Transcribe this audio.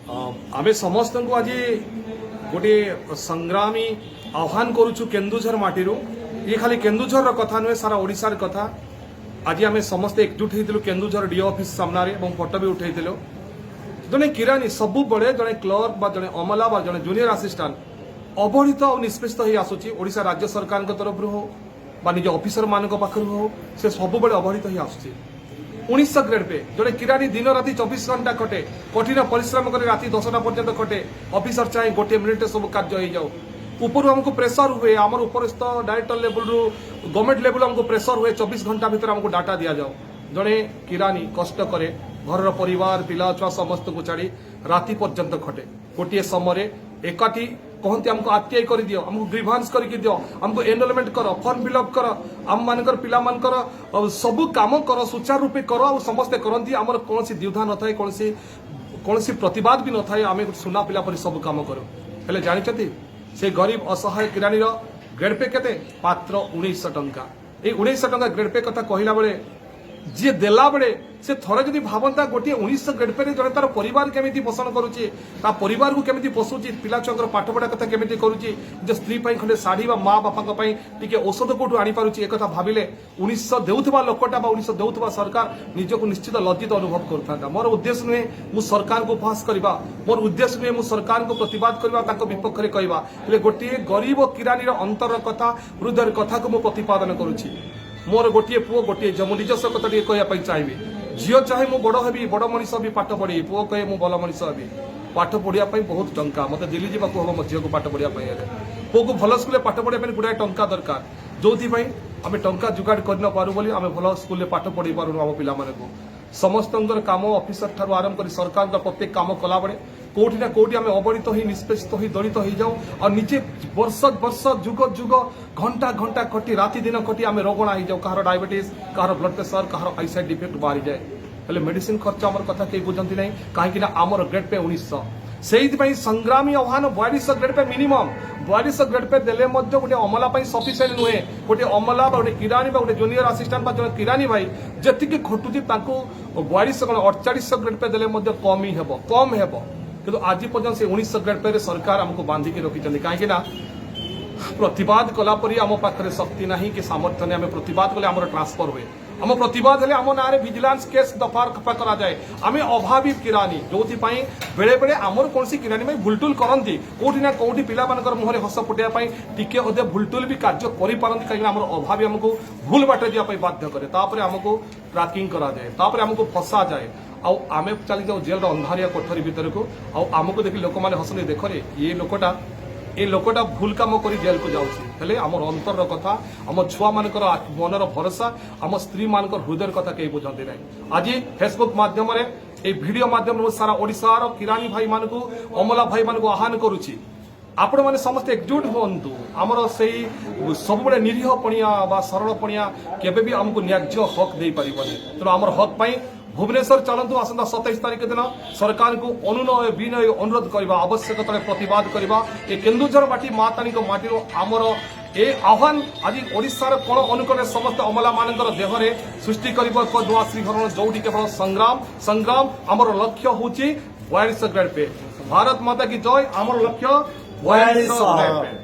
आम समस्त को आज गोटे संग्रामी आह्वान करुचु केन्दुझर माटी ये खाली केन्दुझर कथा नुहे सारा ओडिशार कथा। आज आम समस्ते एकजुट होइतिलु केन्दुझर डीओ ऑफिस सामने फोटो भी उठेइतिलु। जड़े किरानी सबु बड़े जड़े क्लर्क बा जड़े अमला बा जड़े जूनियर असिस्टेंट अवहेलित और निष्पेषित हो आसुची ओडिशा राज्य सरकार तरफ हो बा निज ऑफिसर मान पाखर हो से सब बड़े अवहेलित हो आसुची। 1900 ग्रेड पे जड़े किरानी दिन राति 24 घंटा खटे कठिन परिश्रम कर राति 10टा पर्यंत खटे ऑफिसर चाहे गोटे मिनिट सब कार्य हो जाऊ ऊपर हमको प्रेसर हुए आम उपरस्थ डायरेक्टर लेवल रु गवर्नमेंट लेवल हमको प्रेसर हुए 24 घंटा भीतर हमको डाटा दि जाओ। जड़े किरानी कष्ट करे घर परिवार पिला छुआ समस्त को छाड़ी राति पर्यंत खटे गोटे समय एकाठी कहते हमको आरटीआई कर दियो हमको ग्रीवांस करके दियो हमको एनरोलमेंट करो फॉर्म फिलअप करो आम मानकर पिला मानकर सबु काम कर सुचारू रूपे करो और समस्ते करती आमर कौन द्विधा न थाए कौन प्रतिवाद भी न थाए आम सुना पिला पर सब काम करूँ हेले जानते से गरीब असहाय किरानी ग्रेड पे केते मात्र 1900 टंका। ये 1900 टंका ग्रेड पे कथा कहला बेले जी देला बेले से थरे जदि भावता गोटे 1900 ग्रेड पे जड़े तार परिवार केमिति पोषण करुचे परिवार को केमिति पोषुची पिला छुआर पाठ पढ़ा कथा केमिति करुची जे स्त्री पई खंडे साड़ी बा माँ बापा पई टिके औषध कोठू आनी पारुची एक कथा भाबिले 1900 देउथबा लोकटा बा 1900 देउथबा सरकार निजको निश्चित लज्जित अनुभव करथांता। मोर उद्देश्य नुहे मु सरकार को उपहास करबा मोर उद्देश्य नुहे मु सरकार को प्रतिवाद करबा ताको विपक्ष रे कहबा हेले गोटे गरीब किरानी रो अंतर कथा हृदय कथा को मु प्रतिपादन करूची। मोर गोटे पुओ गोटे जमु निजस्व कथा टिके कहया चाहिए झील चाहे मु बड़ हेबी बड़ मनीष भी पाठ पढ़ी पुओ कहे मु भल मनीष हेबी पाठ पढ़िया बहुत टंका मत दिल्ली जावाक हम मो झील को पाठ पढ़िया पुओ को भल स्कूल पाठ पढ़िया गुड़ाए टंका दरकार जो आम टंका जुगाड़ कर पारू बोली आम भल स्कूल पाठ पढ़ी पारूँ आम पिला समस्त काम ऑफिसर ठार आरंभ कर सरकार प्रत्येक काम कला बेले कोठी ना कोठी आम अवहेलित हो निष्पेषित हो दलित हो जाऊ और निजे वर्ष वर्ष जुग जुग घंटा घंटा खटी राति दिन खटी आम रोगणा हो जाऊ कहार डायबिटीज कहार ब्लड प्रेसर कहार आईसाइट डिफेक्ट बाहरी जाए हेले मेडिसिन खर्च आम कथा कहीं बुझती ना कहीं आमर ग्रेड पे 1900 से संग्रामी आह्वान 4200 grade pay minimum 4200 grade pay देले गोटे अमला सफिसीयंट नुहे गोटे अमला गोटे किरानी गोटे जूनियर असिस्टेंट जो किरानी भाई जी खटुची 4800 ग्रेड पे देले कम ही कम हे कि आज पर्यटन से 1900 ग्रेड पे सरकार आमको बांधिकी रखी कहीं प्रतिवाद कलापरी आम पाखे शक्ति ना कि सामर्थ्य नहीं आम प्रतिवाद कले आम ट्रांसफर हुए आम प्रतिवाद हेले आम ना विजिलेंस केस दफा खफा करा जाए आम अभावी किरानी जो बेले बेले आमर कौन किरानी में भुलटुल करती कौटी ना कौटी पिला मुहर हस फुटाई टिके अधे भुलटुल भी कार्य करपारती कहीं आम अभावी आमको भूल बाटे जावाई बाध्य करे आमको ट्राकिंग करा जाए आमको फसा जाए आम चली जाऊ जेल अंधारिया कोठरी भीतर को आमको देखी लोक मैंने हसने देखरे ये लोकटा भूल काम कर जेल को जाऊँगी आम अंतर कथा आम छुआ मान मनर भरोसा आम स्त्री मान हृदय कथा कहीं बुझती ना। आज फेसबुक माध्यम भिडियो माध्यम सारा ओडिशार किरानी भाई मान अमला भाई मान आह्वान करुच्ची आपण मैंने समस्ते एकजुट हूँ आमर से सब बड़े निरीह पणिया बा सरल पणिया केबे भी आमको न्याज्य हक दे पारिबनी तेणु आमर हक पाई भुवनेश्वर चलतु आसंता 27 तारीख दिन सरकार को अनुनय विनय अनुरोध करने आवश्यकता प्रतिवाद करवा ये केन्दुझर माटी मातानी माटी आमर ए आह्वान आज ओडिशार कोण अनुकोण समस्त अमला मान देहरे सृष्टि कर नुआ श्रीहरण जो केवल संग्राम संग्राम आमर लक्ष्य हूँ 4200 ग्रेड पे। भारत माता की जय। आमर लक्ष्य 4200 ग्रेड पे।